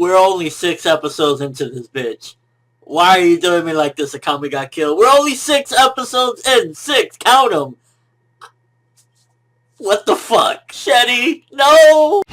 We're only 6 episodes into this bitch. Why are you doing me like this, Akame got killed? We're only 6 episodes in. 6, count them. What the fuck? Shetty? No!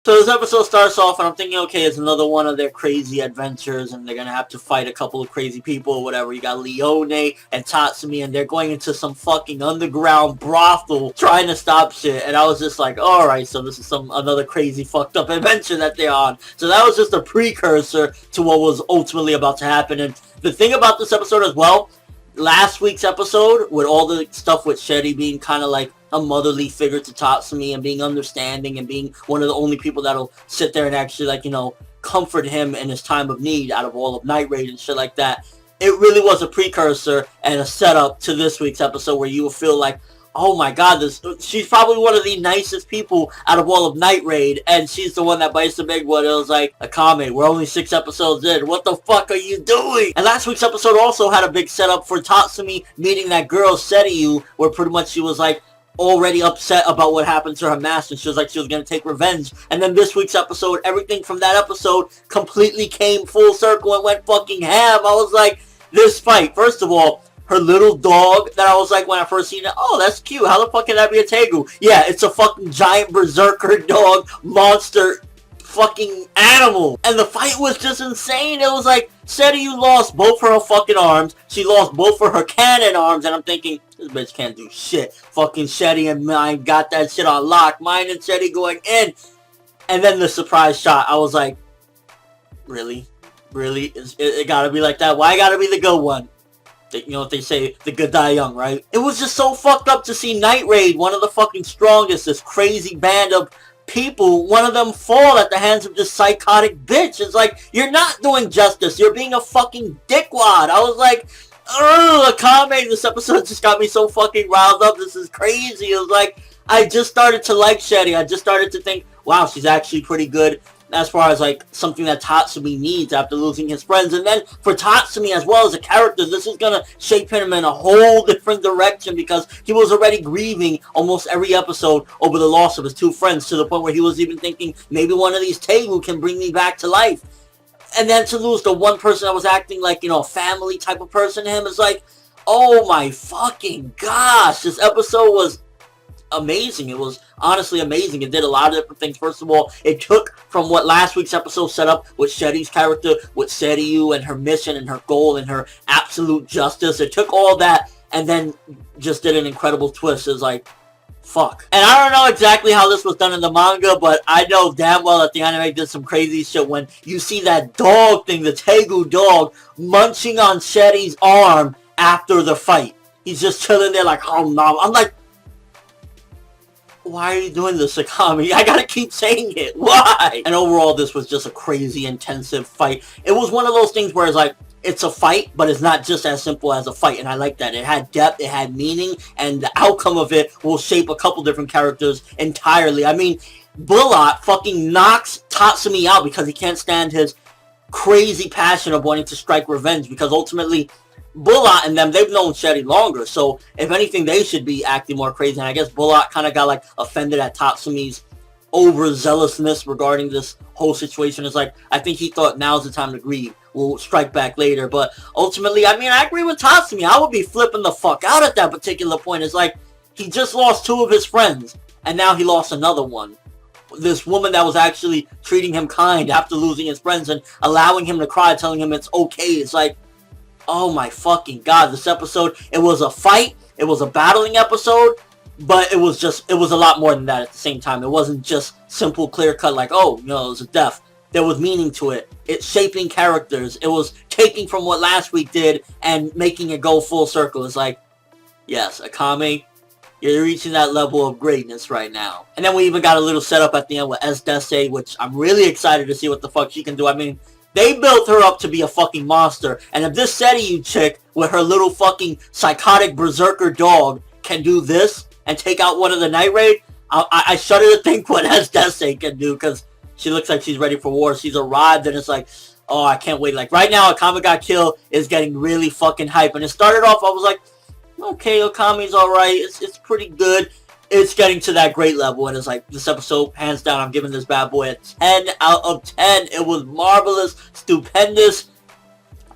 So this episode starts off and I'm thinking, okay, it's another one of their crazy adventures and they're going to have to fight a couple of crazy people or whatever. You got Leone and Tatsumi and they're going into some fucking underground brothel trying to stop shit. And I was just like, alright, so this is another crazy fucked up adventure that they're on. So that was just a precursor to what was ultimately about to happen. And the thing about this episode as well, last week's episode with all the stuff with Shetty being kind of like a motherly figure to Tatsumi and being understanding and being one of the only people that'll sit there and actually, like, you know, comfort him in his time of need out of all of Night Raid and shit like that. It really was a precursor and a setup to this week's episode where you will feel like, oh my god, she's probably one of the nicest people out of all of Night Raid, and she's the one that bites the big one. It was like, Akame, we're only 6 episodes in. What the fuck are you doing? And last week's episode also had a big setup for Tatsumi meeting that girl, Seryu, where pretty much she was like, already upset about what happened to her master. She was like she was going to take revenge. And then this week's episode, everything from that episode completely came full circle and went fucking ham. I was like, this fight, first of all, her little dog that I was like when I first seen it, oh, that's cute. How the fuck can that be a Tegu? Yeah, it's a fucking giant berserker dog monster fucking animal. And the fight was just insane. It was like, Seryu lost both of her fucking arms. She lost both of her cannon arms. And I'm thinking, this bitch can't do shit. Fucking Shetty and mine got that shit on lock. Mine and Shetty going in. And then the surprise shot. I was like, really? Really? It gotta be like that? Why gotta be the good one? You know what they say, the good die young, right? It was just so fucked up to see Night Raid, one of the fucking strongest, this crazy band of people, one of them fall at the hands of this psychotic bitch. It's like, you're not doing justice. You're being a fucking dickwad. I was like, ugh, Akame, this episode just got me so fucking riled up. This is crazy. It was like, I just started to like Shetty. I just started to think, wow, she's actually pretty good as far as like something that Tatsumi needs after losing his friends. And then for Tatsumi as well as a character, this is gonna shape him in a whole different direction because he was already grieving almost every episode over the loss of his 2 friends, to the point where he was even thinking maybe one of these Tegu can bring me back to life. And then to lose the one person that was acting like, you know, a family type of person to him is like, oh my fucking gosh, this episode was amazing. It was honestly amazing. It did a lot of different things. First of all, it took from what last week's episode set up with Shetty's character, with Seryu and her mission and her goal and her absolute justice. It took all that and then just did an incredible twist. It's like, fuck. And I don't know exactly how this was done in the manga, but I know damn well that the anime did some crazy shit when you see that dog thing, the Tegu dog, munching on Shetty's arm after the fight. He's just chilling there like, oh no. I'm like, why are you doing this, Akame? I gotta keep saying it. Why? And overall, this was just a crazy, intensive fight. It was one of those things where it's like, it's a fight, but it's not just as simple as a fight. And I like that. It had depth, it had meaning, and the outcome of it will shape a couple different characters entirely. I mean, Bullock fucking knocks Tatsumi out because he can't stand his crazy passion of wanting to strike revenge, because ultimately Bullock and them, they've known Shetty longer, so if anything, they should be acting more crazy. And I guess Bullock kind of got like offended at Tatsumi's overzealousness regarding this whole situation. It's like, I think he thought now's the time to grieve. We'll strike back later. But ultimately, I mean, I agree with Tatsumi. I would be flipping the fuck out at that particular point. It's like, he just lost 2 of his friends, and now he lost another one. This woman that was actually treating him kind after losing his friends and allowing him to cry, telling him it's okay. It's like, oh my fucking god, this episode, it was a fight, it was a battling episode, but it was a lot more than that at the same time. It wasn't just simple, clear-cut, like, oh, you know, it was a death. There was meaning to it. It's shaping characters. It was taking from what last week did and making it go full circle. It's like, yes, Akame, you're reaching that level of greatness right now. And then we even got a little setup at the end with Esdeath, which I'm really excited to see what the fuck she can do. I mean, they built her up to be a fucking monster. And if this Seryu chick with her little fucking psychotic berserker dog can do this and take out one of the Night Raid, I shudder to think what Esdeath can do, because she looks like she's ready for war. She's arrived and it's like, oh, I can't wait. Like right now, Akame got killed is getting really fucking hype. And it started off, I was like, okay, Akame's alright, it's pretty good. It's getting to that great level, and it's like, this episode, hands down, I'm giving this bad boy a 10 out of 10. It was marvelous, stupendous.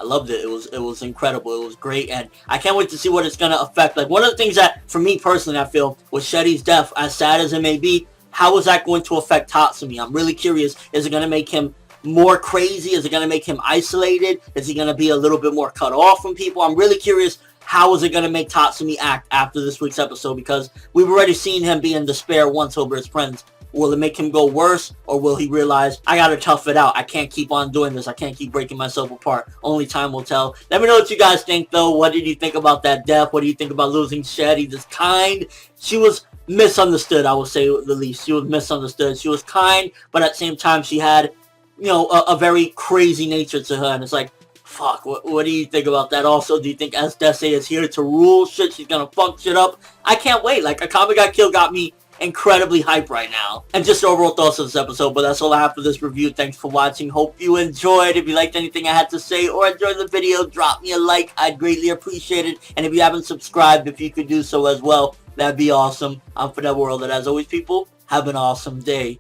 I loved it. It was incredible. It was great, and I can't wait to see what it's going to affect. Like, one of the things that, for me personally, I feel, with Sheele's death, as sad as it may be, how is that going to affect Tatsumi? I'm really curious. Is it going to make him more crazy? Is it going to make him isolated? Is he going to be a little bit more cut off from people? I'm really curious. How is it going to make Tatsumi act after this week's episode? Because we've already seen him be in despair once over his friends. Will it make him go worse? Or will he realize, I got to tough it out. I can't keep on doing this. I can't keep breaking myself apart. Only time will tell. Let me know what you guys think, though. What did you think about that death? What do you think about losing Sheele? This kind. She was misunderstood, I will say the least. She was misunderstood. She was kind, but at the same time, she had, you know, a very crazy nature to her. And it's like, fuck, what do you think about that? Also, do you think Esdeath is here to rule shit? She's gonna fuck shit up? I can't wait. Like, Akame got killed got me incredibly hyped right now. And just overall thoughts of this episode. But that's all I have for this review. Thanks for watching. Hope you enjoyed. If you liked anything I had to say or enjoyed the video, drop me a like. I'd greatly appreciate it. And if you haven't subscribed, if you could do so as well, that'd be awesome. I'm ForneverWorld. And as always, people, have an awesome day.